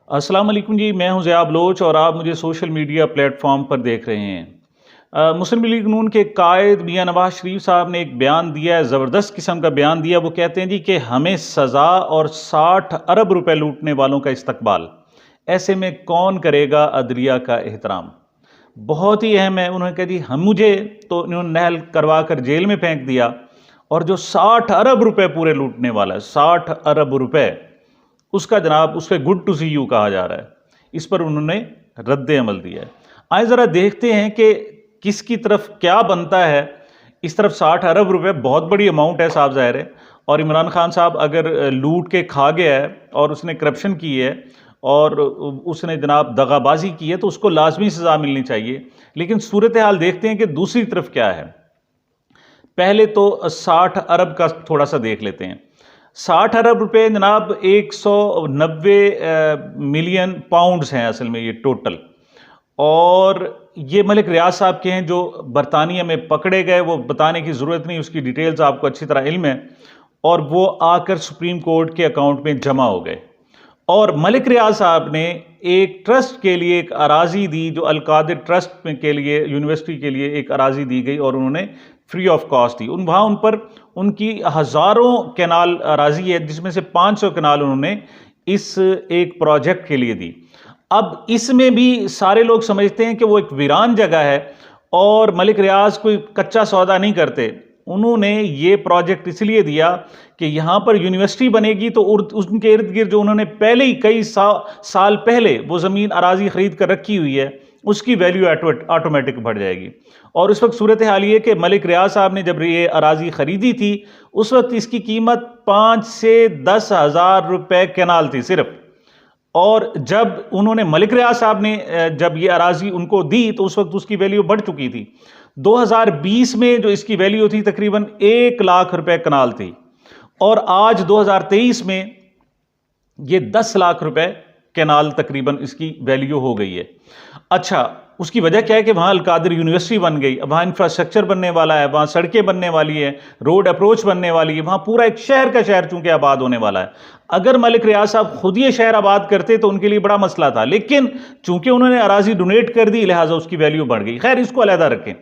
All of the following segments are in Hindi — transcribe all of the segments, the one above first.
अस्सलाम वालेकुम जी, मैं हूं ज़िया बलोच और आप मुझे सोशल मीडिया प्लेटफॉर्म पर देख रहे हैं। मुस्लिम लीग नून के कायद मियां नवाज शरीफ साहब ने एक बयान दिया है, ज़बरदस्त किस्म का बयान दिया। वो कहते हैं जी कि हमें सज़ा और 60 अरब रुपए लूटने वालों का इस्तकबाल, ऐसे में कौन करेगा अदलिया का एहतराम। बहुत ही अहम है। उन्होंने कहा जी हम मुझे तो इन्होंने नहल करवा कर जेल में फेंक दिया, और जो 60 अरब रुपए पूरे लूटने वाला है, 60 अरब रुपए, उसका जनाब उसके गुड टू सी यू कहा जा रहा है। इस पर उन्होंने रद्द अमल दिया है। आए ज़रा देखते हैं कि किसकी तरफ क्या बनता है। इस तरफ 60 अरब रुपए बहुत बड़ी अमाउंट है, साहब ज़ाहिर है। और इमरान खान साहब अगर लूट के खा गया है और उसने करप्शन की है और उसने जनाब दगाबाजी की है तो उसको लाजमी सज़ा मिलनी चाहिए। लेकिन सूरत हाल देखते हैं कि दूसरी तरफ क्या है। पहले तो 60 अरब का थोड़ा सा देख लेते हैं। 60 अरब रुपए जनाब 190 मिलियन पाउंड्स हैं असल में ये टोटल। और ये मलिक रियाज साहब के हैं जो बरतानिया में पकड़े गए। वो बताने की ज़रूरत नहीं, उसकी डिटेल्स आपको अच्छी तरह इल्म है। और वो आकर सुप्रीम कोर्ट के अकाउंट में जमा हो गए। और मलिक रियाज साहब ने एक ट्रस्ट के लिए एक अराजी दी, जो अलकादिर ट्रस्ट के लिए यूनिवर्सिटी के लिए एक अराजी दी गई और उन्होंने फ्री ऑफ कॉस्ट दी। वहाँ उन पर उनकी हज़ारों कैनाल अराजी है, जिसमें से 500 कैनाल उन्होंने इस एक प्रोजेक्ट के लिए दी। अब इसमें भी सारे लोग समझते हैं कि वो एक वीरान जगह है और मलिक रियाज कोई कच्चा सौदा नहीं करते। उन्होंने ये प्रोजेक्ट इसलिए दिया कि यहाँ पर यूनिवर्सिटी बनेगी तो उनके इर्द गिर्द जो उन्होंने पहले ही कई साल पहले वो ज़मीन अराजी ख़रीद कर रखी हुई है, उसकी वैल्यू ऑटोमेटिक बढ़ जाएगी। और उस वक्त सूरत हाल ये कि मलिक रियाज साहब ने जब ये अराजी ख़रीदी थी, उस वक्त इसकी कीमत 5 से 10 हज़ार रुपये कैनाल थी सिर्फ। और जब उन्होंने मलिक रियाज साहब ने जब ये अराजी उनको दी तो उस वक्त उसकी वैल्यू बढ़ चुकी थी। 2020 में जो इसकी वैल्यू थी तकरीबन 1 लाख रुपए कनाल थी, और आज 2023 में ये 10 लाख रुपए कैनाल तकरीबन इसकी वैल्यू हो गई है। अच्छा, उसकी वजह क्या है कि वहाँ अलकादिर यूनिवर्सिटी बन गई, वहाँ इंफ्रास्ट्रक्चर बनने वाला है, वहाँ सड़कें बनने वाली है, रोड अप्रोच बनने वाली है, वहाँ पूरा एक शहर का शहर चूंकि आबाद होने वाला है। अगर मलिक रियाज साहब खुद ये शहर आबाद करते तो उनके लिए बड़ा मसला था, लेकिन चूंकि उन्होंने अराजी डोनेट कर दी लिहाजा उसकी वैल्यू बढ़ गई। खैर, इसको अलहदा रखें।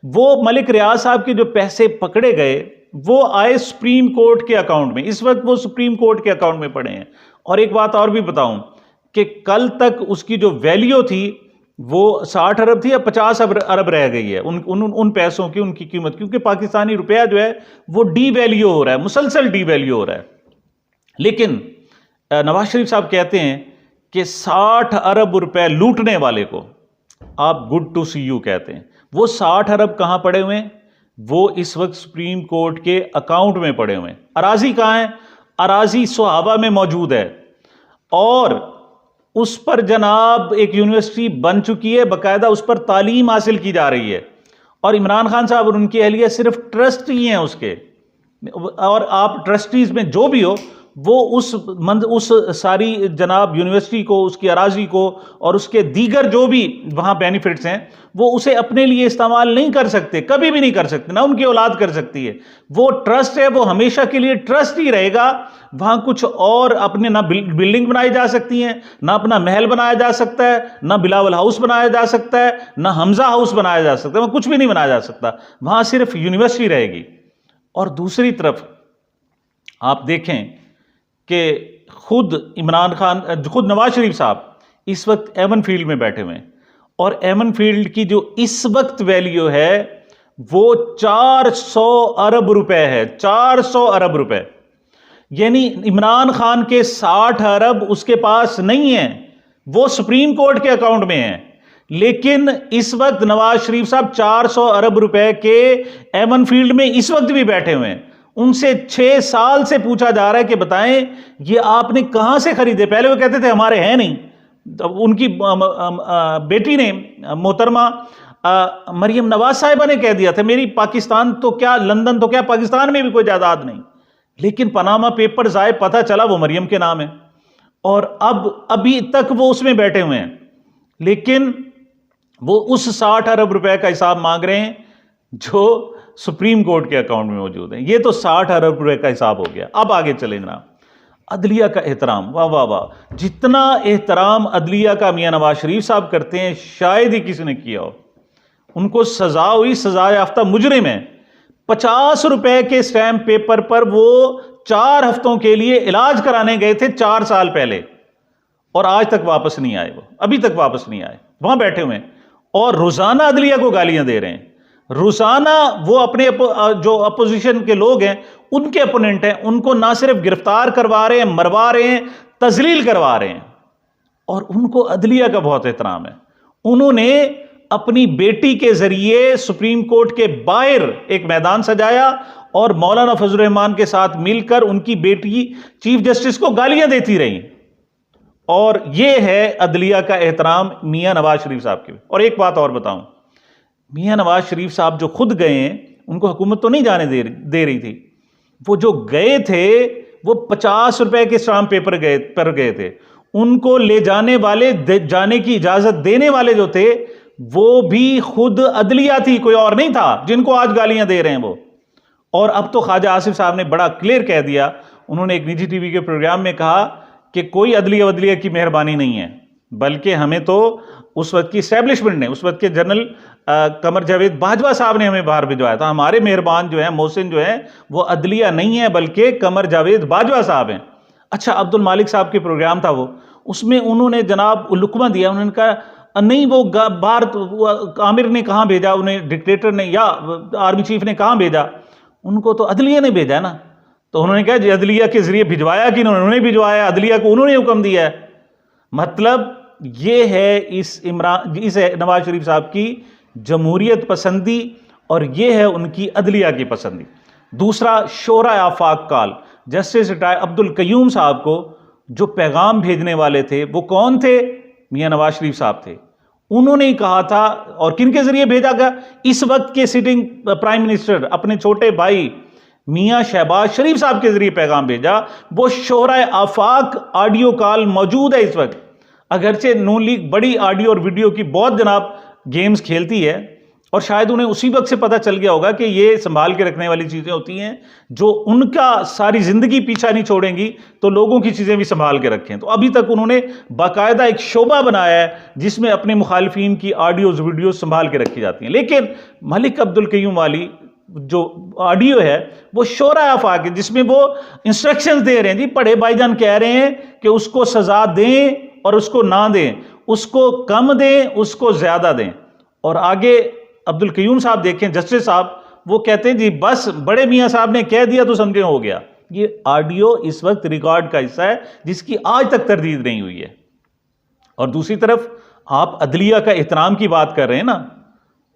वो मलिक रियाज साहब के जो पैसे पकड़े गए वो आए सुप्रीम कोर्ट के अकाउंट में। इस वक्त वो सुप्रीम कोर्ट के अकाउंट में पड़े हैं। और एक बात और भी बताऊं कि कल तक उसकी जो वैल्यू थी वो 60 अरब थी, अब 50 अरब रह गई है उन पैसों की, उनकी कीमत, क्योंकि पाकिस्तानी रुपया जो है वो डी वैल्यू हो रहा है, मुसलसल डी वैल्यू हो रहा है। लेकिन नवाज शरीफ साहब कहते हैं कि 60 अरब रुपए लूटने वाले को आप गुड टू सी यू कहते हैं। वो 60 अरब कहां पड़े हुए हैं? वो इस वक्त सुप्रीम कोर्ट के अकाउंट में पड़े हुए हैं। अराजी कहां है? अराजी सोहाबा में मौजूद है, और उस पर जनाब एक यूनिवर्सिटी बन चुकी है, बाकायदा उस पर तालीम हासिल की जा रही है। और इमरान खान साहब और उनकी अहलिया सिर्फ ट्रस्टी हैं उसके। और आप ट्रस्टीज में जो भी हो, वो उस सारी जनाब यूनिवर्सिटी को, उसकी अराजी को और उसके दीगर जो भी वहाँ बेनिफिट्स हैं, वो उसे अपने लिए इस्तेमाल नहीं कर सकते, कभी भी नहीं कर सकते, ना उनकी औलाद कर सकती है। वो ट्रस्ट है, वो हमेशा के लिए ट्रस्ट ही रहेगा। वहाँ कुछ और अपने ना बिल्डिंग बनाई जा सकती हैं, ना अपना महल बनाया जा सकता है, ना बिलावल हाउस बनाया जा सकता है, ना हमजा हाउस बनाया जा सकता है, वहाँ कुछ भी नहीं बनाया जा सकता। वहाँ सिर्फ यूनिवर्सिटी रहेगी। और दूसरी तरफ आप देखें कि खुद इमरान खान, खुद नवाज शरीफ साहब इस वक्त एवन फील्ड में बैठे हुए हैं, और एवन फील्ड की जो इस वक्त वैल्यू है वो 400 अरब रुपए है। 400 अरब रुपए, यानी इमरान खान के 60 अरब उसके पास नहीं है, वो सुप्रीम कोर्ट के अकाउंट में है। लेकिन इस वक्त नवाज शरीफ साहब 400 अरब रुपए के एवन फील्ड में इस वक्त भी बैठे हुए हैं। उनसे 6 साल से पूछा जा रहा है कि बताएं ये आपने कहां से खरीदे। पहले वो कहते थे हमारे हैं नहीं। उनकी बेटी ने, मोहतरमा मरियम नवाज साहिबा ने कह दिया था मेरी पाकिस्तान तो क्या, लंदन तो क्या, पाकिस्तान में भी कोई जायदाद नहीं। लेकिन पनामा पेपर्स आए, पता चला वो मरियम के नाम है, और अब अभी तक वो उसमें बैठे हुए हैं। लेकिन वो उस 60 अरब रुपए का हिसाब मांग रहे हैं जो सुप्रीम कोर्ट के अकाउंट में मौजूद है। ये तो 60 अरब रुपए का हिसाब हो गया। अब आगे चले जनाब। अदलिया का एहतराम, वाह वाह वाह, जितना एहतराम अदलिया का मियां नवाज शरीफ साहब करते हैं शायद ही किसी ने किया हो। उनको सजा हुई, सजा याफ्ता मुजरिम है। 50 रुपए के स्टैम्प पेपर पर वो 4 हफ्तों के लिए इलाज कराने गए थे 4 साल पहले, और आज तक वापस नहीं आए। वो अभी तक वापस नहीं आए, वहां बैठे हुए हैं और रोजाना अदलिया को गालियां दे रहे हैं। रोजाना वो अपने जो अपोजिशन के लोग हैं, उनके अपोनेंट हैं, उनको ना सिर्फ गिरफ्तार करवा रहे हैं, मरवा रहे हैं, तजलील करवा रहे हैं। और उनको अदलिया का बहुत एहतराम है। उन्होंने अपनी बेटी के जरिए सुप्रीम कोर्ट के बाहर एक मैदान सजाया और मौलाना फजल रहमान के साथ मिलकर उनकी बेटी चीफ जस्टिस को गालियां देती रही। और यह है अदलिया का एहतराम मियां नवाज शरीफ साहब के। और एक बात और बताऊं, मियां नवाज शरीफ साहब जो खुद गए हैं, उनको हुकूमत तो नहीं जाने दे रही थी। वो जो गए थे वो 50 रुपए के स्टाम्प पेपर पर गए थे। उनको ले जाने वाले, जाने की इजाजत देने वाले जो थे वो भी खुद अदलिया थी, कोई और नहीं था, जिनको आज गालियां दे रहे हैं वो। और अब तो ख्वाजा आसिफ साहब ने बड़ा क्लियर कह दिया, उन्होंने एक निजी टीवी के प्रोग्राम में कहा कि कोई अदलिया की मेहरबानी नहीं है, बल्कि हमें तो उस वक्त की एस्टेब्लिशमेंट ने, उस वक्त के जनरल कमर जावेद बाजवा साहब ने हमें बाहर भिजवाया था। हमारे मेहरबान जो है, मोहसिन जो है, वो अदलिया नहीं है बल्कि कमर जावेद बाजवा साहब हैं। अच्छा, अब्दुल मालिक साहब के प्रोग्राम था वो, उसमें उन्होंने जनाब लुकमा दिया। उन्होंने कहा नहीं, वो बाहर आमिर ने कहाँ भेजा उन्हें, डिक्टेटर ने या आर्मी चीफ ने कहाँ भेजा, उनको तो अदलिया ने भेजा ना। तो उन्होंने कहा जी अदलिया के जरिए भिजवाया कि उन्होंने भिजवाया, अदलिया को उन्होंने हुक्म दिया है। मतलब ये है इस नवाज शरीफ साहब की जमहूरियत पसंदी, और ये है उनकी अदलिया की पसंदी। दूसरा, शोरा आफाक काल, जस्टिस रिटायर्ड अब्दुल कयूम साहब को जो पैगाम भेजने वाले थे वो कौन थे? मियां नवाज शरीफ साहब थे। उन्होंने ही कहा था, और किनके जरिए भेजा गया? इस वक्त के सिटिंग प्राइम मिनिस्टर अपने छोटे भाई मियां शहबाज शरीफ साहब के जरिए पैगाम भेजा। वो शोरा आफाक ऑडियो कॉल मौजूद है इस वक्त। अगरचे नून लीग बड़ी ऑडियो और वीडियो की बहुत जनाब गेम्स खेलती है, और शायद उन्हें उसी वक्त से पता चल गया होगा कि ये संभाल के रखने वाली चीजें होती हैं जो उनका सारी जिंदगी पीछा नहीं छोड़ेंगी, तो लोगों की चीजें भी संभाल के रखें। तो अभी तक उन्होंने बाकायदा एक शोबा बनाया है जिसमें अपने मुखालिफिन की ऑडियोज वीडियोज संभाल के रखी जाती हैं। लेकिन मलिक अब्दुल कयूम वाली जो ऑडियो है वो शोरा आफाक है, जिसमें वो इंस्ट्रक्शंस दे रहे हैं। जी बड़े भाईजान कह रहे हैं कि उसको सजा दें और उसको ना दें, उसको कम दें, उसको ज्यादा दें। और आगे अब्दुल कयूम साहब देखें, जस्टिस साहब, वो कहते हैं जी बस बड़े मियां साहब ने कह दिया तो समझे हो गया। ये ऑडियो इस वक्त रिकॉर्ड का हिस्सा है जिसकी आज तक तरदीद नहीं हुई है। और दूसरी तरफ आप अदलिया का एहतराम की बात कर रहे हैं ना,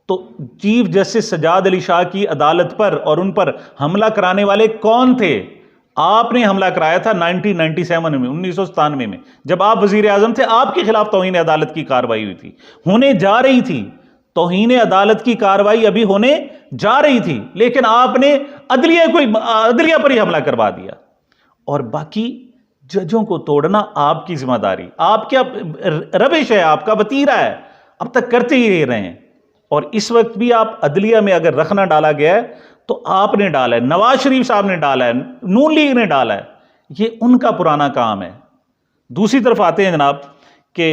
तो चीफ जस्टिस सज्जाद अली शाह की अदालत पर और उन पर हमला कराने वाले कौन थे? आपने हमला कराया था 1997 में, 1997 में, जब आप वजीर आजम थे। आपके खिलाफ तौहीन अदालत की कार्रवाई हुई थी, होने जा रही थी। तौहीन अदालत की कार्रवाई अभी होने जा रही थी, लेकिन आपने अदलिया पर ही हमला करवा दिया। और बाकी जजों को तोड़ना आपकी जिम्मेदारी, आपका रविश है, आपका वतीरा है, अब तक करते ही रहे हैं। और इस वक्त भी आप अदलिया में अगर रखना डाला गया है तो आपने डाला है, नवाज शरीफ साहब ने डाला है, नून लीग ने डाला है, ये उनका पुराना काम है। दूसरी तरफ आते हैं जनाब कि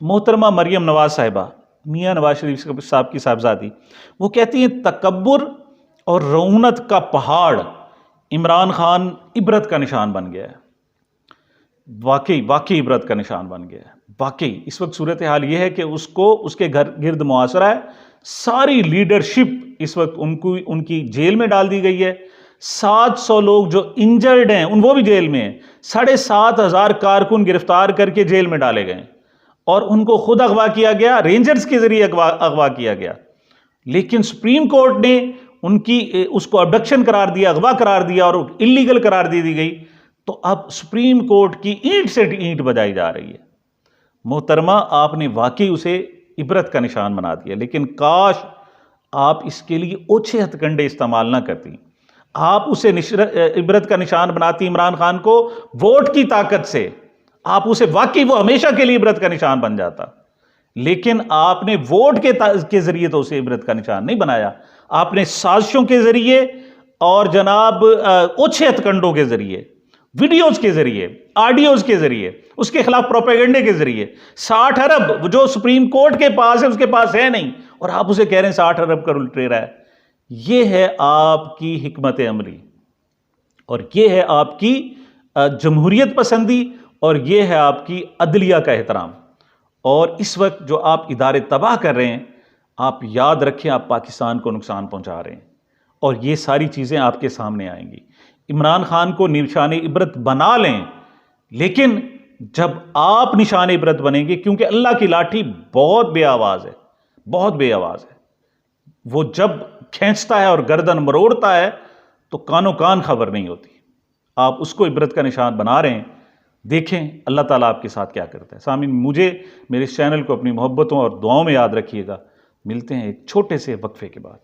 मोहतरमा मरियम नवाज साहिबा, मियां नवाज शरीफ साहब की साहबजादी, वो कहती हैं तकब्बुर और रऊनत का पहाड़ इमरान खान इबरत का निशान बन गया है। वाकई इबरत का निशान बन गया है। वाकई इस वक्त सूरत हाल यह है कि उसको, उसके घर गिर्द मुआसरा है, सारी लीडरशिप इस वक्त उनकी जेल में डाल दी गई है। 700 लोग जो इंजर्ड हैं वो भी जेल में हैं। 7,500 कारकुन गिरफ्तार करके जेल में डाले गए और उनको खुद अगवा किया गया, रेंजर्स के जरिए अगवा किया गया। लेकिन सुप्रीम कोर्ट ने उसको अबडक्शन करार दिया, अगवा करार दिया और इलीगल करार दी गई। तो अब सुप्रीम कोर्ट की ईंट से ईंट बजाई जा रही है। मोहतरमा, आपने वाकई उसे इबरत का निशान बना दिया, लेकिन काश आप इसके लिए ओछे हथकंडे इस्तेमाल ना करती। आप उसे इबरत का निशान बनाती इमरान खान को वोट की ताकत से, आप उसे वाकई वो हमेशा के लिए इबरत का निशान बन जाता। लेकिन आपने वोट के जरिए तो उसे इबरत का निशान नहीं बनाया, आपने साजिशों के जरिए और जनाब ओछे हथकंडों के जरिए वीडियोज के जरिए, ऑडियोज के जरिए, उसके खिलाफ प्रोपेगेंडे के जरिए। 60 अरब जो सुप्रीम कोर्ट के पास है उसके पास है नहीं, और आप उसे कह रहे हैं 60 अरब का लुटेरा है। यह है आपकी हिकमत अमली, और यह है आपकी जमहूरियत पसंदी, और यह है आपकी अदलिया का एहतराम। और इस वक्त जो आप इदारे तबाह कर रहे हैं, आप याद रखें आप पाकिस्तान को नुकसान पहुंचा रहे हैं, और ये सारी चीज़ें आपके सामने आएंगी। इमरान खान को निशान इबरत बना लें, लेकिन जब आप निशान इबरत बनेंगे, क्योंकि अल्लाह की लाठी बहुत बेआवाज़ है, बहुत बेआवाज़ है। वो जब खींचता है और गर्दन मरोड़ता है तो कानो कान खबर नहीं होती। आप उसको इबरत का निशान बना रहे हैं, देखें अल्लाह ताला आपके साथ क्या करता है। सामीन, मुझे मेरे इस चैनल को अपनी मोहब्बतों और दुआओं में याद रखिएगा। मिलते हैं एक छोटे से वक्फे के बाद।